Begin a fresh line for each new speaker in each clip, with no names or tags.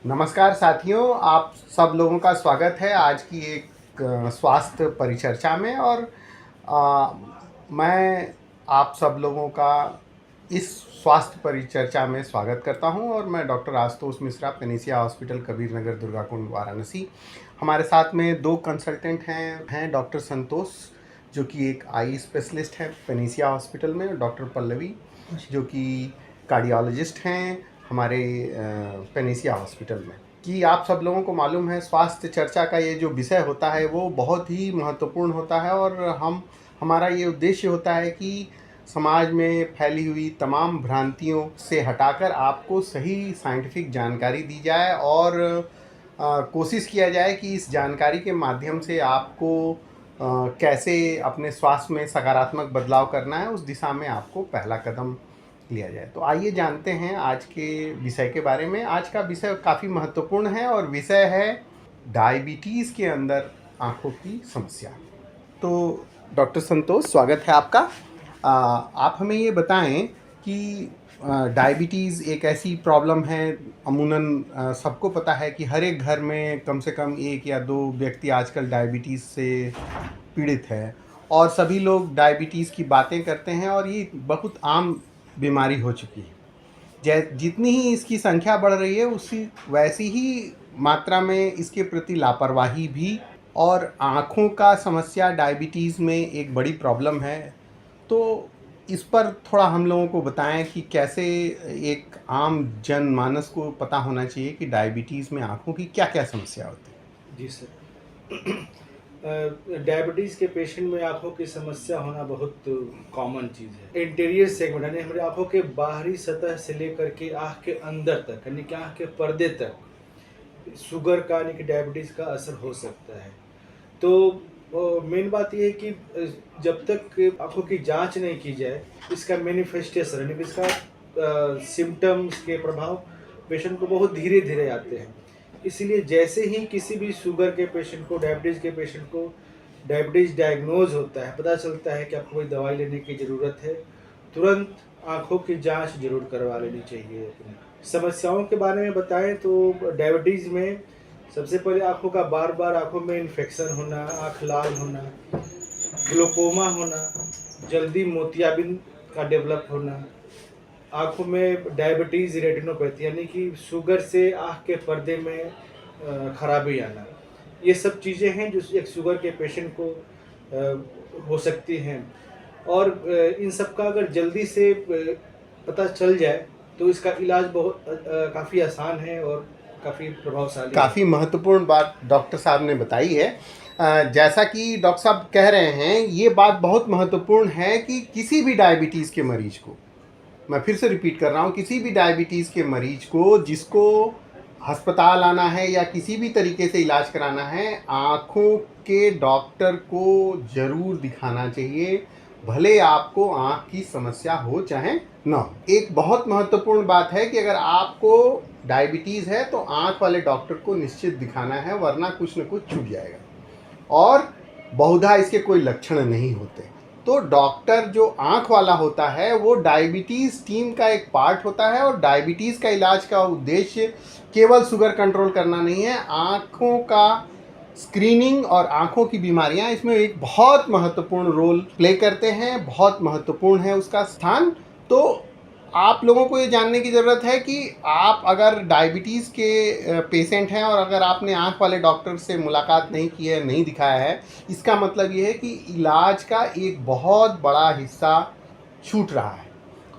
नमस्कार साथियों, आप सब लोगों का स्वागत है आज की एक स्वास्थ्य परिचर्चा में। और आ, मैं आप सब लोगों का इस स्वास्थ्य परिचर्चा में स्वागत करता हूं। और मैं डॉक्टर आशुतोष मिश्रा, पेनिसिया हॉस्पिटल, कबीर नगर, दुर्गाकुंड, वाराणसी। हमारे साथ में दो कंसल्टेंट हैं डॉक्टर संतोष, जो कि एक आई स्पेशलिस्ट है पेनिसिया हॉस्पिटल में, डॉक्टर पल्लवी, जो कि कार्डियोलॉजिस्ट हैं हमारे पेनिसिया हॉस्पिटल में। कि आप सब लोगों को मालूम है, स्वास्थ्य चर्चा का ये जो विषय होता है वो बहुत ही महत्वपूर्ण होता है। और हमारा ये उद्देश्य होता है कि समाज में फैली हुई तमाम भ्रांतियों से हटाकर आपको सही साइंटिफिक जानकारी दी जाए और कोशिश किया जाए कि इस जानकारी के माध्यम से आपको कैसे अपने स्वास्थ्य में सकारात्मक बदलाव करना है, उस दिशा में आपको पहला कदम लिया जाए। तो आइए जानते हैं आज के विषय के बारे में। आज का विषय काफ़ी महत्वपूर्ण है और विषय है डायबिटीज़ के अंदर आँखों की समस्या। तो डॉक्टर संतोष, स्वागत है आपका। आप हमें ये बताएं कि डायबिटीज़ एक ऐसी प्रॉब्लम है, अमूमन सबको पता है कि हर एक घर में कम से कम एक या दो व्यक्ति आजकल डायबिटीज़ से पीड़ित है। और सभी लोग डायबिटीज़ की बातें करते हैं और ये बहुत आम बीमारी हो चुकी है। जितनी ही इसकी संख्या बढ़ रही है, उसी वैसी ही मात्रा में इसके प्रति लापरवाही भी। और आँखों का समस्या डायबिटीज़ में एक बड़ी प्रॉब्लम है। तो इस पर थोड़ा हम लोगों को बताएं कि कैसे एक आम जनमानस को पता होना चाहिए कि डायबिटीज़ में आँखों की क्या क्या समस्या होती है।
जी सर। डायबिटीज़ के पेशेंट में आँखों की समस्या होना बहुत कॉमन चीज़ है। इंटीरियर सेगमेंट यानी हमारी आँखों के बाहरी सतह से लेकर के आँख के अंदर तक, यानी कि आँख के पर्दे तक शुगर का यानी कि डायबिटीज़ का असर हो सकता है। तो मेन बात यह है कि जब तक आँखों की जांच नहीं की जाए, इसका मैनिफेस्टेशन यानी कि इसका सिम्टम्स के प्रभाव पेशेंट को बहुत धीरे धीरे आते हैं। इसीलिए जैसे ही किसी भी शुगर के पेशेंट को, डायबिटीज़ के पेशेंट को डायबिटीज़ डायग्नोज होता है, पता चलता है कि आपको कोई दवाई लेने की ज़रूरत है, तुरंत आँखों की जांच जरूर करवा लेनी चाहिए। समस्याओं के बारे में बताएं तो डायबिटीज़ में सबसे पहले आँखों का बार बार आँखों में इन्फेक्शन होना, आँख लाल होना, ग्लूकोमा होना, जल्दी मोतियाबिंद का डेवलप होना, आँखों में डायबिटीज़ रेटिनोपैथी यानी कि शुगर से आँख के पर्दे में खराबी आना, ये सब चीज़ें हैं जो एक शुगर के पेशेंट को हो सकती हैं। और इन सब का अगर जल्दी से पता चल जाए तो इसका इलाज बहुत काफ़ी आसान है और काफ़ी प्रभावशाली।
काफ़ी महत्वपूर्ण बात डॉक्टर साहब ने बताई है। जैसा कि डॉक्टर साहब कह रहे हैं, ये बात बहुत महत्वपूर्ण है कि किसी भी डायबिटीज़ के मरीज को, मैं फिर से रिपीट कर रहा हूँ, किसी भी डायबिटीज़ के मरीज को जिसको अस्पताल आना है या किसी भी तरीके से इलाज कराना है, आँखों के डॉक्टर को ज़रूर दिखाना चाहिए, भले आपको आँख की समस्या हो चाहे ना हो। एक बहुत महत्वपूर्ण बात है कि अगर आपको डायबिटीज़ है तो आँख वाले डॉक्टर को निश्चित दिखाना है, वरना कुछ न कुछ छूट जाएगा। और बहुधा इसके कोई लक्षण नहीं होते। तो डॉक्टर जो आँख वाला होता है वो डायबिटीज़ टीम का एक पार्ट होता है। और डायबिटीज़ का इलाज का उद्देश्य केवल शुगर कंट्रोल करना नहीं है, आँखों का स्क्रीनिंग और आँखों की बीमारियां इसमें एक बहुत महत्वपूर्ण रोल प्ले करते हैं, बहुत महत्वपूर्ण है उसका स्थान। तो आप लोगों को ये जानने की ज़रूरत है कि आप अगर डायबिटीज़ के पेशेंट हैं और अगर आपने आँख वाले डॉक्टर से मुलाकात नहीं की है, नहीं दिखाया है, इसका मतलब ये है कि इलाज का एक बहुत बड़ा हिस्सा छूट रहा है।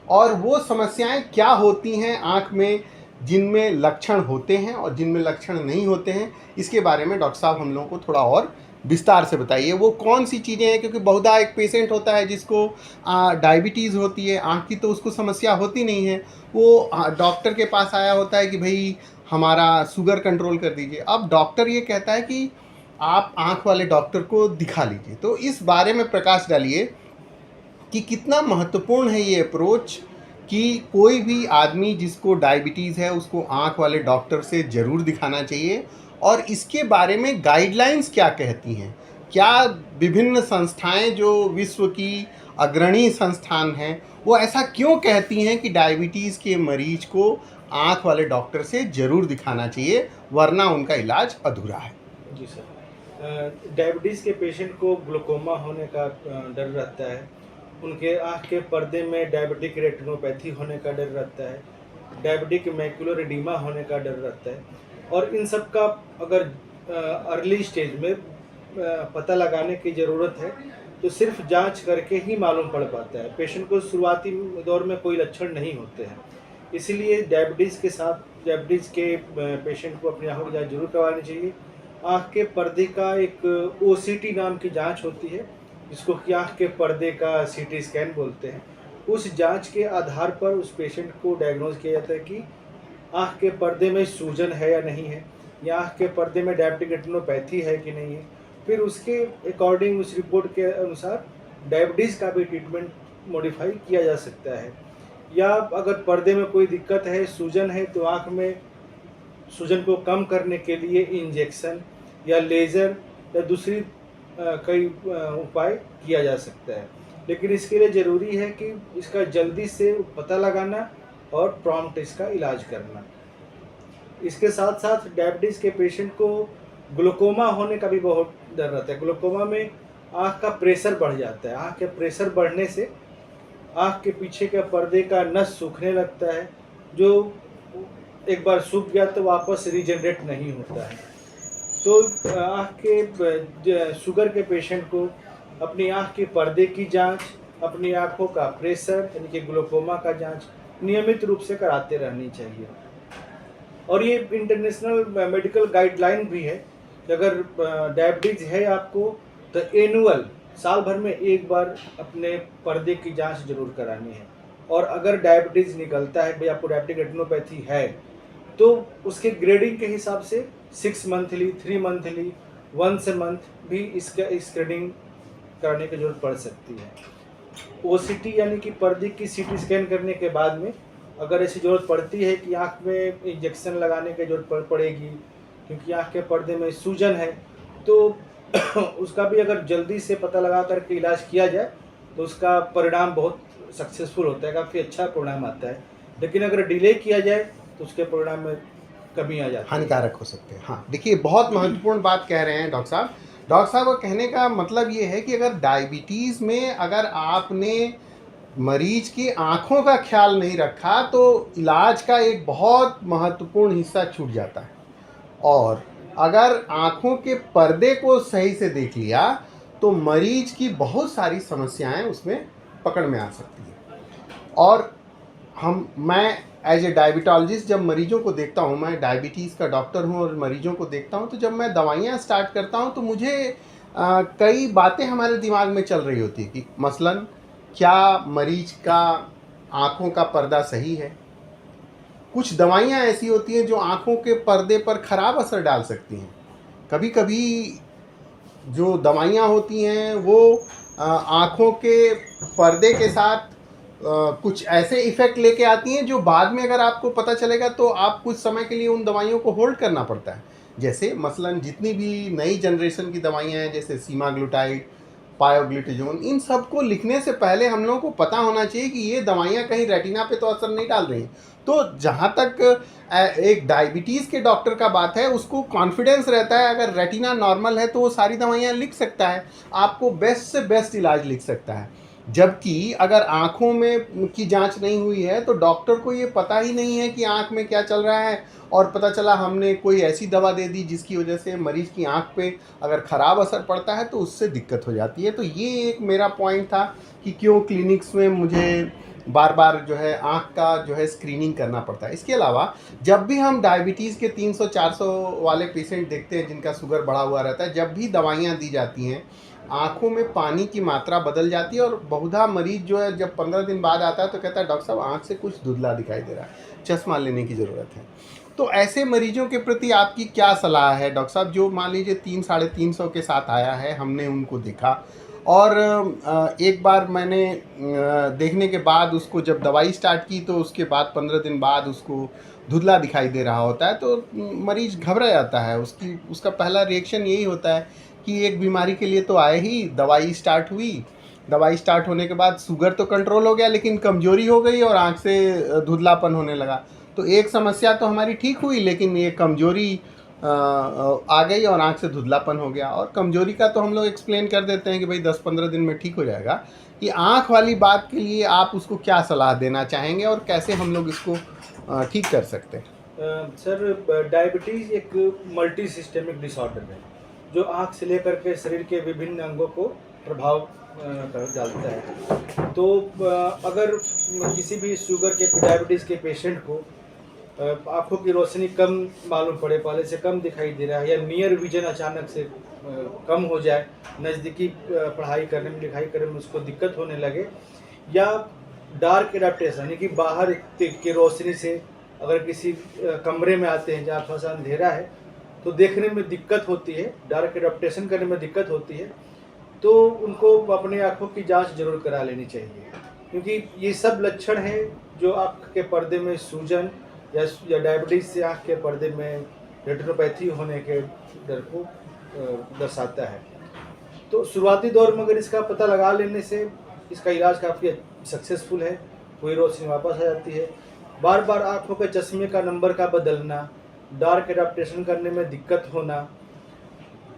और वो समस्याएं क्या होती हैं आँख में, जिनमें लक्षण होते हैं और जिनमें लक्षण नहीं होते हैं, इसके बारे में डॉक्टर साहब हम लोगों को थोड़ा और विस्तार से बताइए। वो कौन सी चीज़ें हैं, क्योंकि बहुधा एक पेशेंट होता है जिसको डायबिटीज़ होती है, आँख की तो उसको समस्या होती नहीं है, वो डॉक्टर के पास आया होता है कि भाई हमारा शुगर कंट्रोल कर दीजिए। अब डॉक्टर ये कहता है कि आप आँख वाले डॉक्टर को दिखा लीजिए। तो इस बारे में प्रकाश डालिए कि कितना महत्वपूर्ण है ये अप्रोच कि कोई भी आदमी जिसको डायबिटीज़ है उसको आँख वाले डॉक्टर से ज़रूर दिखाना चाहिए। और इसके बारे में गाइडलाइंस क्या कहती हैं, क्या विभिन्न संस्थाएं जो विश्व की अग्रणी संस्थान हैं वो ऐसा क्यों कहती हैं कि डायबिटीज़ के मरीज को आँख वाले डॉक्टर से ज़रूर दिखाना चाहिए, वरना उनका इलाज अधूरा है।
जी सर। डायबिटीज़ के पेशेंट को ग्लूकोमा होने का डर रहता है, उनके आँख के पर्दे में डायबिटिक रेटिनोपैथी होने का डर रहता है, डायबिटिक मैक्युलर एडिमा होने का डर रहता है, और इन सब का अगर अर्ली स्टेज में पता लगाने की ज़रूरत है तो सिर्फ जांच करके ही मालूम पड़ पाता है। पेशेंट को शुरुआती दौर में कोई लक्षण नहीं होते हैं, इसीलिए डायबिटीज़ के पेशेंट को अपनी आँखों की जांच जरूर करवानी चाहिए। आँख के पर्दे का एक ओसीटी नाम की जांच होती है, जिसको कि आँख के पर्दे का सीटी स्कैन बोलते हैं। उस जांच के आधार पर उस पेशेंट को डायग्नोज किया जाता है कि आँख के पर्दे में सूजन है या नहीं है, या आँख के पर्दे में डायबिटिक रेटिनोपैथी है कि नहीं है। फिर उसके अकॉर्डिंग, उस रिपोर्ट के अनुसार डायबिटीज़ का भी ट्रीटमेंट मॉडिफाई किया जा सकता है। या अगर पर्दे में कोई दिक्कत है, सूजन है, तो आँख में सूजन को कम करने के लिए इंजेक्शन या लेज़र या दूसरी कई उपाय किया जा सकता है। लेकिन इसके लिए ज़रूरी है कि इसका जल्दी से पता लगाना और प्रॉम्प्ट इसका इलाज करना। इसके साथ साथ डायबिटीज़ के पेशेंट को ग्लूकोमा होने का भी बहुत डर रहता है। ग्लूकोमा में आँख का प्रेशर बढ़ जाता है। आँख के प्रेशर बढ़ने से आँख के पीछे के पर्दे का नस सूखने लगता है, जो एक बार सूख गया तो वापस रीजनरेट नहीं होता है। तो आँख के शुगर के पेशेंट को अपनी आँख के पर्दे की जांच, अपनी आँखों का प्रेशर यानी कि ग्लूकोमा का जांच नियमित रूप से कराते रहनी चाहिए। और ये इंटरनेशनल मेडिकल गाइडलाइन भी है कि अगर डायबिटीज़ है आपको तो एनुअल साल भर में एक बार अपने पर्दे की जांच जरूर करानी है। और अगर डायबिटीज़ निकलता है, भाई आपको डायबिटिक रेटिनोपैथी है, तो उसके ग्रेडिंग के हिसाब से 6 monthly, 3 monthly, once a month भी इसका स्क्रीनिंग कराने की जरूरत पड़ सकती है। ओसीटी यानी कि पर्दे की सीटी स्कैन करने के बाद में अगर ऐसी ज़रूरत पड़ती है कि आँख में इंजेक्शन लगाने की ज़रूरत पड़ेगी क्योंकि आँख के पर्दे में सूजन है, तो उसका भी अगर जल्दी से पता लगा करके इलाज किया जाए तो उसका परिणाम बहुत सक्सेसफुल होता है, काफ़ी अच्छा परिणाम आता है। लेकिन अगर डिले किया जाए तो उसके परिणाम में कमी आ जाती है,
हानिकारक हो सकते हैं। हाँ, देखिए बहुत महत्वपूर्ण बात कह रहे हैं डॉक्टर साहब। डॉक्टर साहब का कहने का मतलब ये है कि अगर डायबिटीज़ में अगर आपने मरीज की आँखों का ख्याल नहीं रखा तो इलाज का एक बहुत महत्वपूर्ण हिस्सा छूट जाता है। और अगर आँखों के पर्दे को सही से देख लिया तो मरीज की बहुत सारी समस्याएं उसमें पकड़ में आ सकती हैं। और मैं एज ए डायबिटोलॉजिस्ट जब मरीजों को देखता हूँ, मैं डायबिटीज़ का डॉक्टर हूँ और मरीजों को देखता हूँ, तो जब मैं दवाइयाँ स्टार्ट करता हूँ तो मुझे कई बातें हमारे दिमाग में चल रही होती है कि मसलन क्या मरीज का आँखों का पर्दा सही है। कुछ दवाइयाँ ऐसी होती हैं जो आँखों के पर्दे पर ख़राब असर डाल सकती हैं। कभी कभी जो दवाइयाँ होती हैं वो आँखों के पर्दे के साथ कुछ ऐसे इफ़ेक्ट लेके आती हैं जो बाद में अगर आपको पता चलेगा तो आप कुछ समय के लिए उन दवाइयों को होल्ड करना पड़ता है। जैसे मसलन जितनी भी नई जनरेशन की दवाइयाँ हैं, जैसे सीमाग्लूटाइड, पायोग्लूटाजोन, इन सब को लिखने से पहले हम लोगों को पता होना चाहिए कि ये दवाइयाँ कहीं रेटिना पे तो असर नहीं डाल रही। तो जहाँ तक एक डायबिटीज़ के डॉक्टर का बात है, उसको कॉन्फिडेंस रहता है अगर रेटिना नॉर्मल है तो वो सारी दवाइयाँ लिख सकता है, आपको बेस्ट से बेस्ट इलाज लिख सकता है। जबकि अगर आँखों में की जांच नहीं हुई है तो डॉक्टर को ये पता ही नहीं है कि आँख में क्या चल रहा है, और पता चला हमने कोई ऐसी दवा दे दी जिसकी वजह से मरीज़ की आँख पे अगर ख़राब असर पड़ता है तो उससे दिक्कत हो जाती है। तो ये एक मेरा पॉइंट था कि क्यों क्लिनिक्स में मुझे बार बार जो है आँख का जो है स्क्रीनिंग करना पड़ता है। इसके अलावा जब भी हम डायबिटीज़ के 300-400 वाले पेशेंट देखते हैं जिनका शुगर बढ़ा हुआ रहता है, जब भी दवाइयाँ दी जाती हैं आँखों में पानी की मात्रा बदल जाती है, और बहुधा मरीज जो है जब 15 दिन बाद आता है तो कहता है डॉक्टर साहब आँख से कुछ धुंधला दिखाई दे रहा है, चश्मा लेने की ज़रूरत है। तो ऐसे मरीजों के प्रति आपकी क्या सलाह है डॉक्टर साहब, जो मान लीजिए 300-350 के साथ आया है, हमने उनको देखा और एक बार मैंने देखने के बाद उसको जब दवाई स्टार्ट की तो उसके बाद 15 दिन बाद उसको धुंधला दिखाई दे रहा होता है, तो मरीज घबरा जाता है। उसका पहला रिएक्शन यही होता है कि एक बीमारी के लिए तो आए ही, दवाई स्टार्ट हुई, दवाई स्टार्ट होने के बाद शुगर तो कंट्रोल हो गया लेकिन कमजोरी हो गई और आँख से धुंधलापन होने लगा। तो एक समस्या तो हमारी ठीक हुई, लेकिन ये कमजोरी आ गई और आंख से धुंधलापन हो गया। और कमजोरी का तो हम लोग एक्सप्लेन कर देते हैं कि भाई 10-15 दिन में ठीक हो जाएगा। कि आंख वाली बात के लिए आप उसको क्या सलाह देना चाहेंगे और कैसे हम लोग इसको ठीक कर सकते हैं?
सर, डायबिटीज़ एक मल्टी सिस्टेमिक डिसऑर्डर है जो आँख से लेकर के शरीर के विभिन्न अंगों को प्रभाव कर डालता है। तो अगर किसी भी शुगर के डायबिटीज़ के पेशेंट को आँखों की रोशनी कम मालूम पड़े, पहले से कम दिखाई दे रहा है, या नियर विजन अचानक से कम हो जाए, नज़दीकी पढ़ाई करने में, लिखाई करने में उसको दिक्कत होने लगे, या डार्क एडाप्टेशन यानी कि बाहर की रोशनी से अगर किसी कमरे में आते हैं जहाँ थोड़ा सा अंधेरा है तो देखने में दिक्कत होती है, डार्क एडाप्टेशन करने में दिक्कत होती है, तो उनको अपने आँखों की जांच जरूर करा लेनी चाहिए। क्योंकि ये सब लक्षण हैं जो आँख के पर्दे में सूजन या डायबिटीज़ से आँख के पर्दे में रेटिनोपैथी होने के डर को दर्शाता है। तो शुरुआती दौर में अगर इसका पता लगा लेने से इसका इलाज काफ़ी सक्सेसफुल है, पूरी रोशनी वापस आ जाती है। बार बार आँखों के चश्मे का नंबर का बदलना, डार्क एडाप्टेशन करने में दिक्कत होना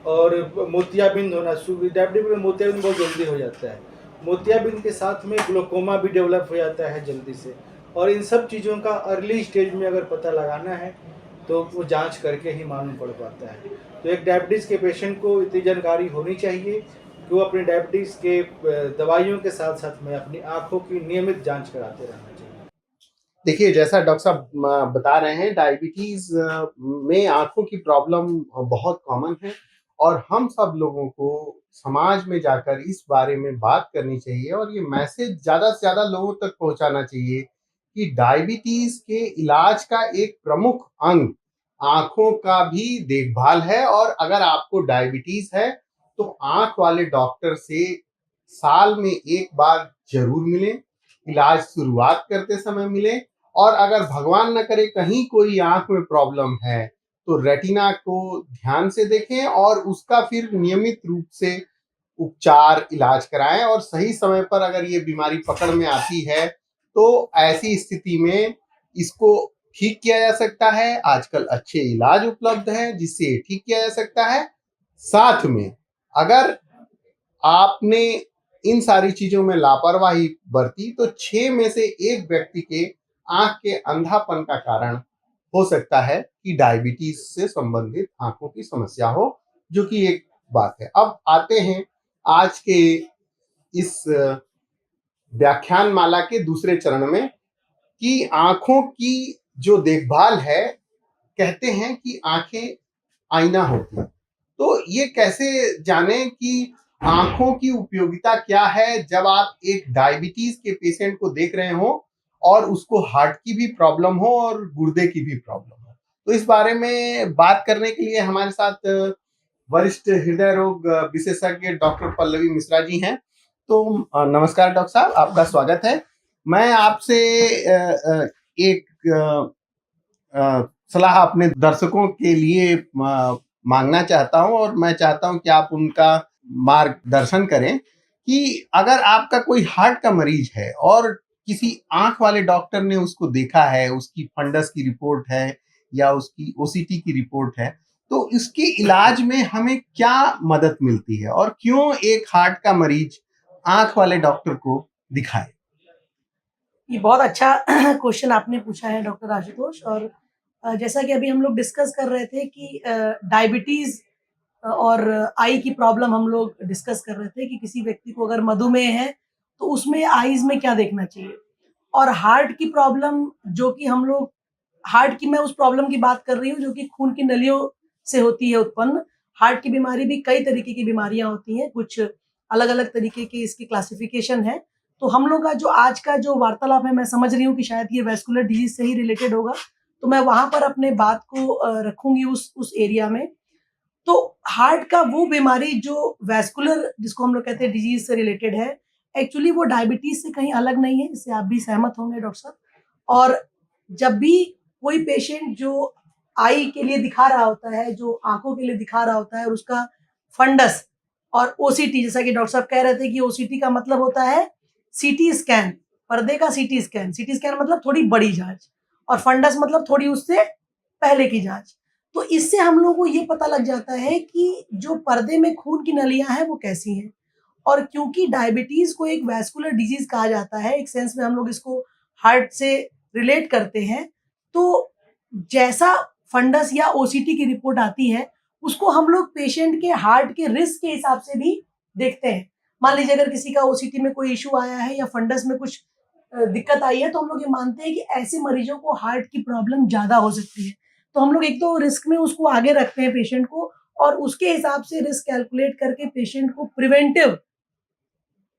और मोतियाबिंद होना, डायबिटीज में मोतियाबिंद बहुत जल्दी हो जाता है। मोतियाबिंद के साथ में ग्लोकोमा भी डेवलप हो जाता है जल्दी से। और इन सब चीज़ों का अर्ली स्टेज में अगर पता लगाना है तो वो जांच करके ही मालूम पड़ पाता है। तो एक डायबिटीज़ के पेशेंट को इतनी जानकारी होनी चाहिए कि वो अपनी डायबिटीज़ के दवाइयों के साथ साथ में अपनी आँखों की नियमित जांच कराते रहना चाहिए।
देखिए, जैसा डॉक्टर साहब बता रहे हैं, डायबिटीज में आंखों की प्रॉब्लम बहुत कॉमन है और हम सब लोगों को समाज में जाकर इस बारे में बात करनी चाहिए और ये मैसेज ज़्यादा से ज़्यादा लोगों तक पहुंचाना चाहिए कि डायबिटीज के इलाज का एक प्रमुख अंग आंखों का भी देखभाल है। और अगर आपको डायबिटीज है तो आंख वाले डॉक्टर से साल में एक बार जरूर मिलें, इलाज शुरुआत करते समय मिलें। और अगर भगवान न करे कहीं कोई आंख में प्रॉब्लम है तो रेटिना को ध्यान से देखें और उसका फिर नियमित रूप से उपचार इलाज कराएं। और सही समय पर अगर ये बीमारी पकड़ में आती है तो ऐसी स्थिति में इसको ठीक किया जा सकता है। आजकल अच्छे इलाज उपलब्ध हैं जिससे ठीक किया जा सकता है। साथ में अगर आपने इन सारी चीजों में लापरवाही बरती तो 6 में से एक व्यक्ति के आंख के अंधापन का कारण हो सकता है कि डायबिटीज से संबंधित आंखों की समस्या हो, जो कि एक बात है। अब आते हैं आज के इस व्याख्यान माला के दूसरे चरण में कि आंखों की जो देखभाल है, कहते हैं कि आंखें आईना होती है। तो ये कैसे जाने कि आंखों की उपयोगिता क्या है जब आप एक डायबिटीज के पेशेंट को देख रहे हो और उसको हार्ट की भी प्रॉब्लम हो और गुर्दे की भी प्रॉब्लम हो? तो इस बारे में बात करने के लिए हमारे साथ वरिष्ठ हृदय रोग विशेषज्ञ डॉक्टर पल्लवी मिश्रा जी हैं। तो नमस्कार डॉक्टर साहब, आपका स्वागत है। मैं आपसे एक सलाह अपने दर्शकों के लिए मांगना चाहता हूं और मैं चाहता हूं कि आप उनका मार्गदर्शन करें कि अगर आपका कोई हार्ट का मरीज है और किसी आंख वाले डॉक्टर ने उसको देखा है, उसकी फंडस की रिपोर्ट है या उसकी ओसीटी की रिपोर्ट है, तो इसके इलाज में हमें क्या मदद मिलती है और क्यों एक हार्ट का मरीज आंख वाले डॉक्टर को दिखाए?
ये बहुत अच्छा क्वेश्चन आपने पूछा है डॉक्टर आशुतोष। और जैसा कि अभी हम लोग डिस्कस कर रहे थे कि डायबिटीज़ और आई की प्रॉब्लम हम लोग डिस्कस कर रहे थे कि किसी व्यक्ति को अगर मधुमेह है, तो उसमें आईज़ में क्या देखना चाहिए। और हार्ट की प्रॉब्लम जो कि हम लोग हार्ट की मैं उस प्रॉब्लम की बात कर रही हूँ जो कि खून की नलियों से होती है उत्पन्न। हार्ट की बीमारी भी कई तरीके की बीमारियाँ होती हैं, कुछ अलग-अलग तरीके की इसकी क्लासिफ़िकेशन है। तो हम लोग का जो आज का जो वार्तालाप है, मैं समझ रही हूँ कि शायद ये वैस्कुलर डिजीज़ से ही रिलेटेड होगा, तो मैं वहाँ पर अपने बात को रखूँगी उस एरिया में। तो हार्ट का वो बीमारी जो वैस्कुलर जिसको हम लोग कहते हैं डिजीज़ से रिलेटेड है, एक्चुअली वो डायबिटीज़ से कहीं अलग नहीं है, इससे आप भी सहमत होंगे डॉक्टर साहब। और जब भी कोई पेशेंट जो आई के लिए दिखा रहा होता है, जो आँखों के लिए दिखा रहा होता है और उसका फंडस और ओसीटी, जैसा कि डॉक्टर साहब कह रहे थे कि ओसीटी का मतलब होता है सीटी स्कैन, पर्दे का सीटी स्कैन। सीटी स्कैन मतलब थोड़ी बड़ी जाँच। और फंडस मतलब थोड़ी उससे पहले की जांच। तो इससे हम लोगों को ये पता लग जाता है कि जो पर्दे में खून की नलियाँ हैं वो कैसी हैं। और क्योंकि डायबिटीज़ को एक वैस्कुलर डिज़ीज़ कहा जाता है, एक सेंस में हम लोग इसको हार्ट से रिलेट करते हैं, तो जैसा फंडस या ओसीटी की रिपोर्ट आती है, उसको हम लोग पेशेंट के हार्ट के रिस्क के हिसाब से भी देखते हैं। मान लीजिए अगर किसी का ओसीटी में कोई इश्यू आया है या फंडस में कुछ दिक्कत आई है, तो हम लोग ये मानते हैं कि ऐसे मरीजों को हार्ट की प्रॉब्लम ज़्यादा हो सकती है। तो हम लोग एक तो रिस्क में उसको आगे रखते हैं पेशेंट को, और उसके हिसाब से रिस्क कैलकुलेट करके पेशेंट को प्रिवेंटिव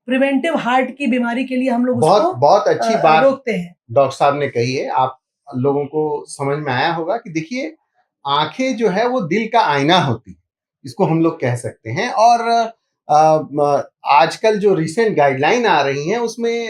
प्रिवेंटिव हार्ट की बीमारी के लिए हम लोग
बहुत
उसको
बहुत अच्छी बात
रोकते हैं।
डॉक्टर साहब ने कही है। आप लोगों को समझ में आया होगा कि देखिए, आंखें जो है वो दिल का आईना होती है, इसको हम लोग कह सकते हैं। और आजकल जो रिसेंट गाइडलाइन आ रही हैं उसमें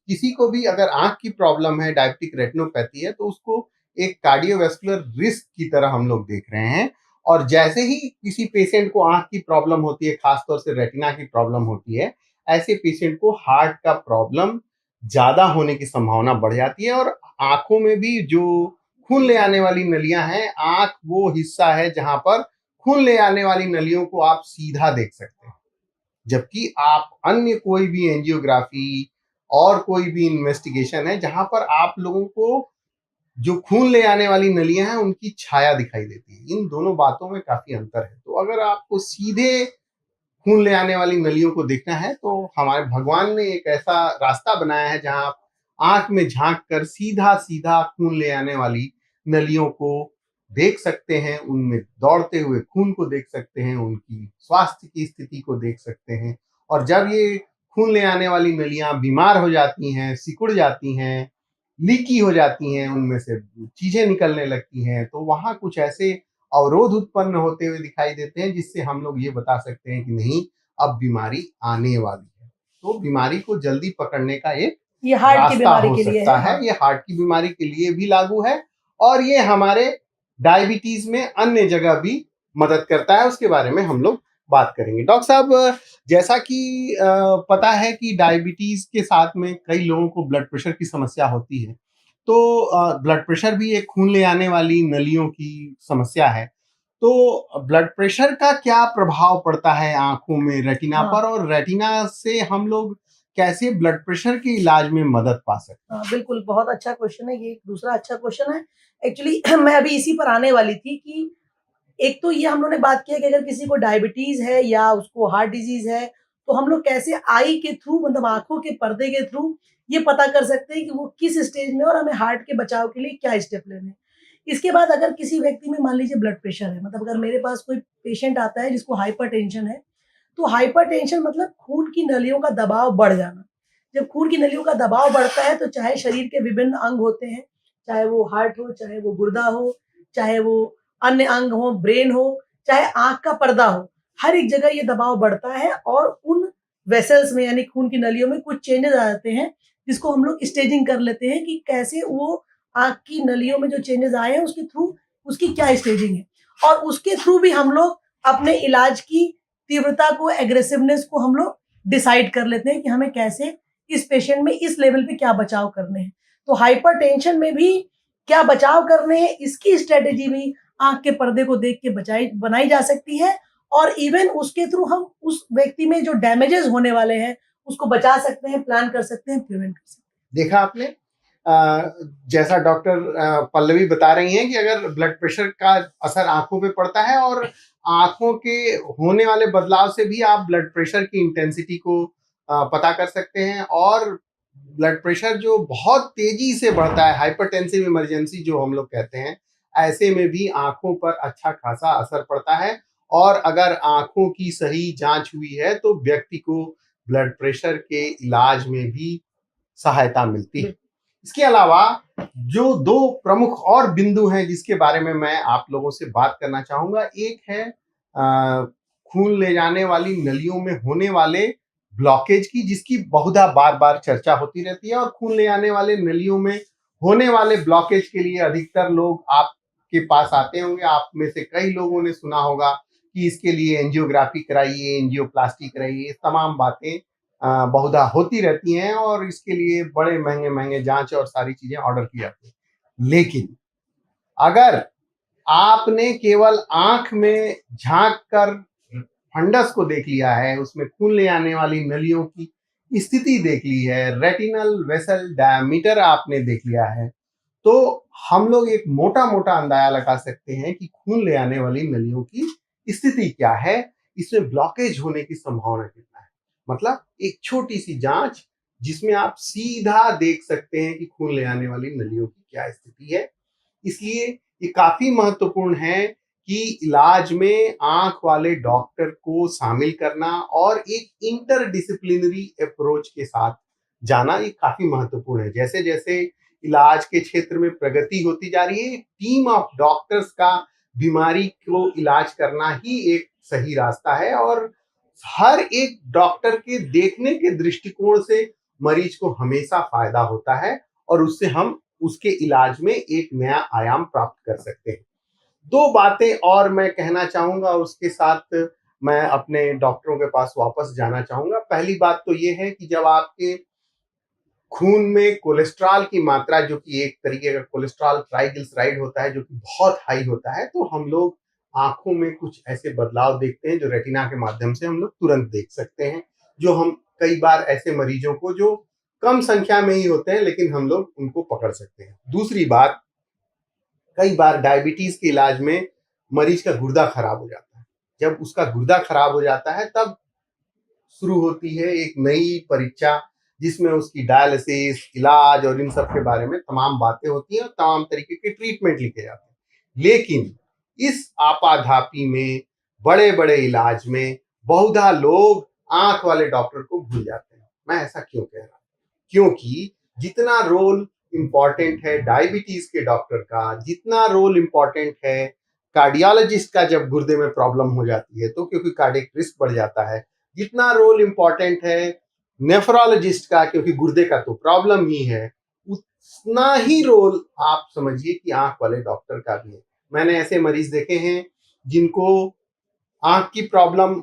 किसी को भी अगर आंख की प्रॉब्लम है, डायबिटिक रेटिनोपैथी है, तो उसको एक कार्डियोवैस्कुलर रिस्क की तरह हम लोग देख रहे हैं। और जैसे ही किसी पेशेंट को आंख की प्रॉब्लम होती है, खासतौर से रेटिना की प्रॉब्लम होती है, ऐसे पेशेंट को हार्ट का प्रॉब्लम ज्यादा होने की संभावना बढ़ जाती है। और आंखों में भी जो खून ले आने वाली नलियां हैं, आंख वो हिस्सा है जहां पर खून ले आने वाली नलियों को आप सीधा देख सकते हैं, जबकि आप अन्य कोई भी एंजियोग्राफी और कोई भी इन्वेस्टिगेशन है जहां पर आप लोगों को जो खून ले आने वाली नलियां हैं उनकी छाया दिखाई देती है। इन दोनों बातों में काफी अंतर है। तो अगर आपको सीधे खून ले आने वाली नलियों को देखना है, तो हमारे भगवान ने एक ऐसा रास्ता बनाया है जहां आप आंख में झांक कर सीधा सीधा खून ले आने वाली नलियों को देख सकते हैं, उनमें दौड़ते हुए खून को देख सकते हैं, उनकी स्वास्थ्य की स्थिति को देख सकते हैं। और जब ये खून ले आने वाली नलियां बीमार हो जाती हैं, सिकुड़ जाती हैं, लीकी हो जाती हैं, उनमें से चीजें निकलने लगती हैं, तो वहां कुछ ऐसे अवरोध उत्पन्न होते हुए दिखाई देते हैं जिससे हम लोग ये बता सकते हैं कि नहीं, अब बीमारी आने वाली है। तो बीमारी को जल्दी पकड़ने का एक
ये हार्ट की
रास्ता
बीमारी
हो
के लिए
सकता
है।
है।
हाँ।
ये हार्ट की बीमारी के लिए भी लागू है, और ये हमारे डायबिटीज में अन्य जगह भी मदद करता है। उसके बारे में हम लोग बात करेंगे। डॉक्टर साहब, जैसा कि पता है कि डायबिटीज के साथ में कई लोगों को ब्लड प्रेशर की समस्या होती है। तो ब्लड प्रेशर भी एक खून ले आने वाली नलियों की समस्या है। तो ब्लड प्रेशर का क्या प्रभाव पड़ता है आंखों में, रेटिना
हाँ।
पर, और रेटिना से हम लोग कैसे ब्लड प्रेशर के इलाज में मदद पा सकते हैं?
हाँ, बिल्कुल, बहुत अच्छा क्वेश्चन है, ये एक दूसरा अच्छा क्वेश्चन है। एक्चुअली मैं अभी इसी पर आने वाली थी कि एक तो ये हम लोगों ने बात किया कि अगर किसी को डायबिटीज़ है या उसको हार्ट डिज़ीज़ है, तो हम लोग कैसे आई के थ्रू, मतलब आँखों के पर्दे के थ्रू ये पता कर सकते हैं कि वो किस स्टेज में है और हमें हार्ट के बचाव के लिए क्या स्टेप लेने हैं। इसके बाद अगर किसी व्यक्ति में मान लीजिए ब्लड प्रेशर है, मतलब अगर मेरे पास कोई पेशेंट आता है जिसको हाइपरटेंशन है, तो हाइपरटेंशन मतलब खून की नलियों का दबाव बढ़ जाना। जब खून की नलियों का दबाव बढ़ता है तो चाहे शरीर के विभिन्न अंग होते हैं, चाहे वो हार्ट हो, चाहे वो गुर्दा हो, चाहे वो अन्य अंग हो, ब्रेन हो, चाहे आँख का पर्दा हो, हर एक जगह ये दबाव बढ़ता है और उन वेसल्स में यानी खून की नलियों में कुछ चेंजेज़ आ जाते हैं, जिसको हम लोग स्टेजिंग कर लेते हैं कि कैसे वो आँख की नलियों में जो चेंजेज़ आए हैं उसके थ्रू उसकी क्या स्टेजिंग है। और उसके थ्रू भी हम लोग अपने इलाज की तीव्रता को, एग्रेसिवनेस को हम लोग डिसाइड कर लेते हैं कि हमें कैसे इस पेशेंट में इस लेवल पे क्या बचाव करने हैं। तो हाइपरटेंशन में भी क्या बचाव करने हैं, इसकी स्ट्रैटेजी भी आँख के पर्दे को देख के बनाई जा सकती है, और इवन उसके थ्रू हम उस व्यक्ति में जो डैमेजेस होने वाले हैं, उसको बचा सकते हैं, प्लान कर सकते हैं, प्रिवेंट कर सकते हैं।
देखा आपने, जैसा डॉक्टर पल्लवी बता रही हैं कि अगर ब्लड प्रेशर का असर आंखों पे पड़ता है, और आंखों के होने वाले बदलाव से भी आप ब्लड प्रेशर की इंटेंसिटी को पता कर सकते हैं। और ब्लड प्रेशर जो बहुत तेजी से बढ़ता है, हाइपरटेंसिव इमरजेंसी जो हम लोग कहते हैं, ऐसे में भी आंखों पर अच्छा खासा असर पड़ता है। और अगर आंखों की सही जांच हुई है तो व्यक्ति को ब्लड प्रेशर के इलाज में भी सहायता मिलती है। इसके अलावा जो दो प्रमुख और बिंदु हैं जिसके बारे में मैं आप लोगों से बात करना चाहूंगा, एक है खून ले जाने वाली नलियों में होने वाले ब्लॉकेज की, जिसकी बहुधा बार बार चर्चा होती रहती है। और खून ले आने वाले नलियों में होने वाले ब्लॉकेज के लिए अधिकतर लोग आपके पास आते होंगे। आप में से कई लोगों ने सुना होगा कि इसके लिए एंजियोग्राफी कराइए, एंजियोप्लास्टी कराइए, तमाम बातें बहुधा होती रहती हैं, और इसके लिए बड़े महंगे महंगे जांच और सारी चीजें ऑर्डर की जाती हैं। लेकिन अगर आपने केवल आंख में झांक कर फंडस को देख लिया है, उसमें खून ले आने वाली नलियों की स्थिति देख ली है, रेटिनल वेसल डायमीटर आपने देख लिया है, तो हम लोग एक मोटा मोटा अंदाजा लगा सकते हैं कि खून ले आने वाली नलियों की स्थिति क्या है, इसमें ब्लॉकेज होने की संभावना कितना है। मतलब एक छोटी सी जांच जिसमें आप सीधा देख सकते हैं कि खून ले आने वाली नलियों की क्या स्थिति है। इसलिए ये काफी महत्वपूर्ण है कि इलाज में आंख वाले डॉक्टर को शामिल करना और एक इंटरडिसिप्लिनरी अप्रोच के साथ जाना ये काफी महत्वपूर्ण है। जैसे जैसे इलाज के क्षेत्र में प्रगति होती जा रही है, टीम ऑफ डॉक्टर्स का बीमारी को इलाज करना ही एक सही रास्ता है और हर एक डॉक्टर के देखने के दृष्टिकोण से मरीज को हमेशा फायदा होता है और उससे हम उसके इलाज में एक नया आयाम प्राप्त कर सकते हैं। दो बातें और मैं कहना चाहूंगा, उसके साथ मैं अपने डॉक्टरों के पास वापस जाना चाहूंगा। पहली बात तो ये है कि जब आपके खून में कोलेस्ट्रॉल की मात्रा, जो कि एक तरीके का कोलेस्ट्रॉल ट्राइग्लिसराइड होता है जो कि बहुत हाई होता है, तो हम लोग आंखों में कुछ ऐसे बदलाव देखते हैं जो रेटिना के माध्यम से हम लोग तुरंत देख सकते हैं, जो हम कई बार ऐसे मरीजों को जो कम संख्या में ही होते हैं लेकिन हम लोग उनको पकड़ सकते हैं। दूसरी बात, कई बार डायबिटीज के इलाज में मरीज का गुर्दा खराब हो जाता है। जब उसका गुर्दा खराब हो जाता है तब शुरू होती है एक नई परीक्षा जिसमें उसकी डायलिसिस, इलाज और इन सब के बारे में तमाम बातें होती हैं और तमाम तरीके के ट्रीटमेंट लिखे जाते हैं। लेकिन इस आपाधापी में, बड़े बड़े इलाज में बहुधा लोग आंख वाले डॉक्टर को भूल जाते हैं। मैं ऐसा क्यों कह रहा हूँ? क्योंकि जितना रोल इंपॉर्टेंट है डायबिटीज के डॉक्टर का, जितना रोल इंपॉर्टेंट है कार्डियोलॉजिस्ट का जब गुर्दे में प्रॉब्लम हो जाती है तो क्योंकि कार्डियक रिस्क बढ़ जाता है, जितना रोल इंपॉर्टेंट है नेफ्रोलॉजिस्ट का क्योंकि गुर्दे का तो प्रॉब्लम ही है, उतना ही रोल आप समझिए कि आंख वाले डॉक्टर का भी है। मैंने ऐसे मरीज देखे हैं जिनको आंख की प्रॉब्लम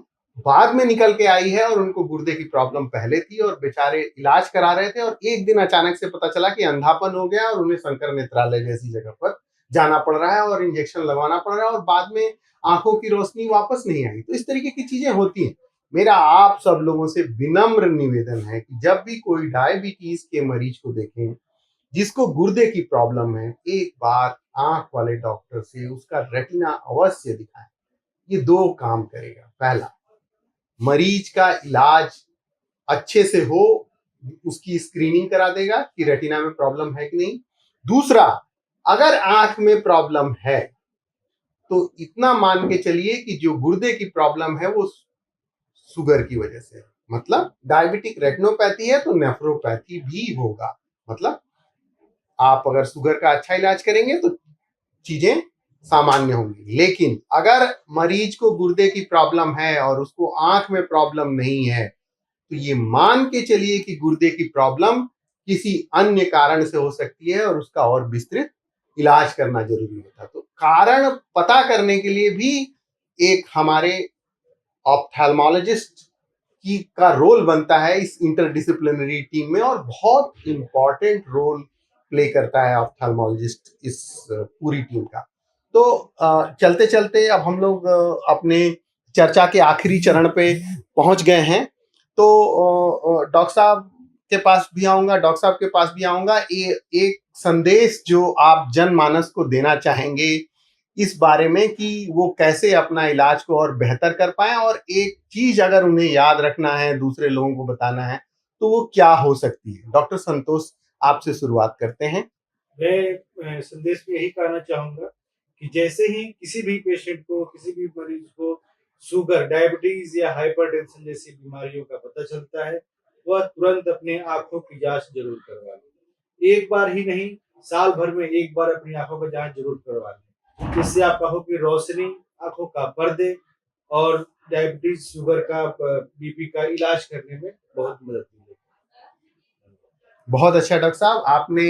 बाद में निकल के आई है और उनको गुर्दे की प्रॉब्लम पहले थी और बेचारे इलाज करा रहे थे और एक दिन अचानक से पता चला कि अंधापन हो गया और उन्हें शंकर नेत्रालय जैसी जगह पर जाना पड़ रहा है और इंजेक्शन लगवाना पड़ रहा है और बाद में आंखों की रोशनी वापस नहीं आई। तो इस तरीके की चीजें होती हैं। मेरा आप सब लोगों से विनम्र निवेदन है कि जब भी कोई डायबिटीज के मरीज को देखें जिसको गुर्दे की प्रॉब्लम है, एक बार आंख वाले डॉक्टर से उसका रेटिना अवश्य दिखाएं। ये दो काम करेगा। पहला, मरीज का इलाज अच्छे से हो, उसकी स्क्रीनिंग करा देगा कि रेटिना में प्रॉब्लम है कि नहीं। दूसरा, अगर आंख में प्रॉब्लम है तो इतना मान के चलिए कि जो गुर्दे की प्रॉब्लम है वो शुगर की वजह से है। मतलब डायबिटिक रेटिनोपैथी है तो नेफ्रोपैथी भी होगा। मतलब आप अगर शुगर का अच्छा इलाज करेंगे तो चीजें सामान्य होंगी। लेकिन अगर मरीज को गुर्दे की प्रॉब्लम है और उसको आंख में प्रॉब्लम नहीं है तो ये मान के चलिए कि गुर्दे की प्रॉब्लम किसी अन्य कारण से हो सकती है और उसका और विस्तृत इलाज करना जरूरी होता है। तो कारण पता करने के लिए भी एक हमारे ऑप्थेल्मोलॉजिस्ट की का रोल बनता है इस इंटरडिसिप्लिनरी टीम में और बहुत इंपॉर्टेंट रोल प्ले करता है ऑप्थेल्मोलॉजिस्ट इस पूरी टीम का। तो चलते चलते अब हम लोग अपने चर्चा के आखिरी चरण पे पहुंच गए हैं। तो डॉक्टर साहब के पास भी आऊंगा, एक संदेश जो आप जनमानस को देना चाहेंगे इस बारे में कि वो कैसे अपना इलाज को और बेहतर कर पाए, और एक चीज अगर उन्हें याद रखना है, दूसरे लोगों को बताना है, तो वो क्या हो सकती है। डॉक्टर संतोष, आपसे शुरुआत करते हैं।
मैं संदेश में यही कहना चाहूंगा कि जैसे ही किसी भी पेशेंट को, किसी भी मरीज को शुगर, डायबिटीज या हाइपरटेंशन जैसी बीमारियों का पता चलता है, वह तुरंत अपने आंखों की जांच जरूर करवा ले। एक बार ही नहीं, साल भर में एक बार अपनी आंखों का जांच जरूर करवा लें, जिससे आप आंखों की रोशनी, आंखों का पर्दे और डायबिटीज, शुगर का, बीपी का इलाज करने में बहुत मदद मिलेगी।
बहुत अच्छा डॉक्टर साहब, आपने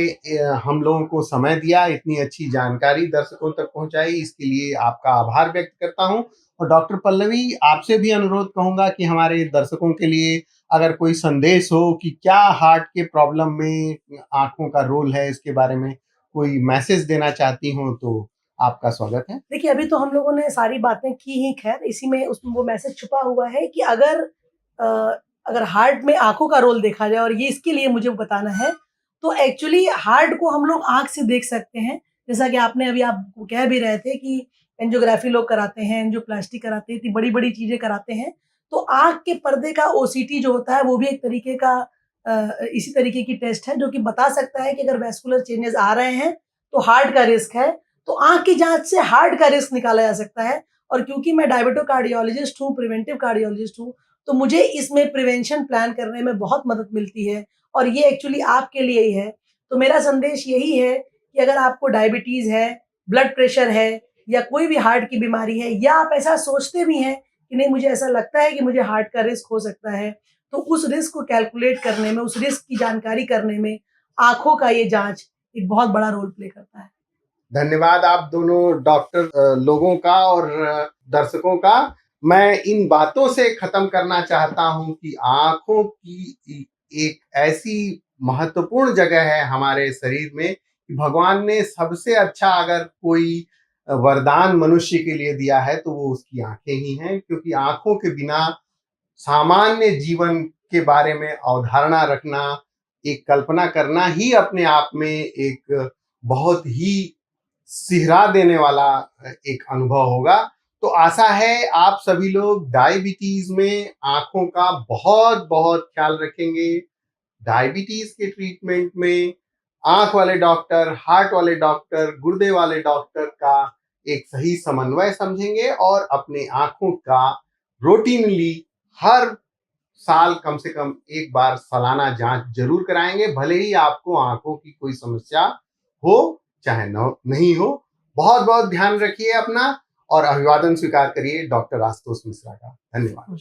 हम लोगों को समय दिया, इतनी अच्छी जानकारी दर्शकों तक पहुंचाई, इसके लिए आपका आभार व्यक्त करता हूं। और डॉक्टर पल्लवी, आपसे भी अनुरोध कहूंगा कि हमारे दर्शकों के लिए अगर कोई संदेश हो कि क्या हार्ट के प्रॉब्लम में आंखों का रोल है, इसके बारे में कोई मैसेज देना चाहती हो तो आपका स्वागत है।
देखिए, अभी तो हम लोगों ने सारी बातें की ही, खैर इसी में उसमें वो मैसेज छुपा हुआ है कि अगर हार्ट में आँखों का रोल देखा जाए, और ये इसके लिए मुझे बताना है, तो एक्चुअली हार्ट को हम लोग आँख से देख सकते हैं। जैसा कि आप कह भी रहे थे कि एंजियोग्राफी लोग कराते हैं, एंजियोप्लास्टी कराते हैं, इतनी बड़ी-बड़ी चीज़ें कराते हैं। तो आँख के पर्दे का ओसीटी जो होता है, वो भी एक तरीके का इसी तरीके की टेस्ट है, जो कि बता सकता है कि अगर वैस्कुलर चेंजेज़ आ रहे हैं, तो हार्ट का रिस्क है। तो आँख की जाँच से हार्ट का रिस्क निकाला जा सकता है। और क्योंकि मैं डायबिटो कार्डियोलॉजिस्ट हूँ, प्रिवेंटिव कार्डियोलॉजिस्ट हूँ, तो मुझे इसमें प्रिवेंशन प्लान करने में बहुत मदद मिलती है, और ये एक्चुअली आपके लिए ही है। तो मेरा संदेश यही है कि अगर आपको डायबिटीज़ है, ब्लड प्रेशर है, या कोई भी हार्ट की बीमारी है, या आप ऐसा सोचते भी हैं कि नहीं, मुझे ऐसा लगता है कि मुझे हार्ट का रिस्क हो सकता है, तो उस रिस्क को कैलकुलेट करने में, उस रिस्क की जानकारी करने में आँखों का ये जाँच एक बहुत बड़ा रोल प्ले करता है।
धन्यवाद आप दोनों डॉक्टर लोगों का और दर्शकों का। मैं इन बातों से खत्म करना चाहता हूं कि आंखों की एक ऐसी महत्वपूर्ण जगह है हमारे शरीर में कि भगवान ने सबसे अच्छा अगर कोई वरदान मनुष्य के लिए दिया है तो वो उसकी आंखें ही हैं, क्योंकि आंखों के बिना सामान्य जीवन के बारे में अवधारणा रखना, एक कल्पना करना ही अपने आप में एक बहुत ही सिहरा देने वाला एक अनुभव होगा। तो आशा है आप सभी लोग डायबिटीज में आंखों का बहुत बहुत ख्याल रखेंगे। डायबिटीज के ट्रीटमेंट में आंख वाले डॉक्टर, हार्ट वाले डॉक्टर, गुर्दे वाले डॉक्टर का एक सही समन्वय समझेंगे और अपने आंखों का रूटीनली हर साल कम से कम एक बार सालाना जांच जरूर कराएंगे, भले ही आपको आंखों की कोई समस्या हो चाहे नहीं हो। बहुत बहुत ध्यान रखिए अपना और अभिवादन स्वीकार करिए डॉक्टर आशुतोष मिश्रा का। धन्यवाद।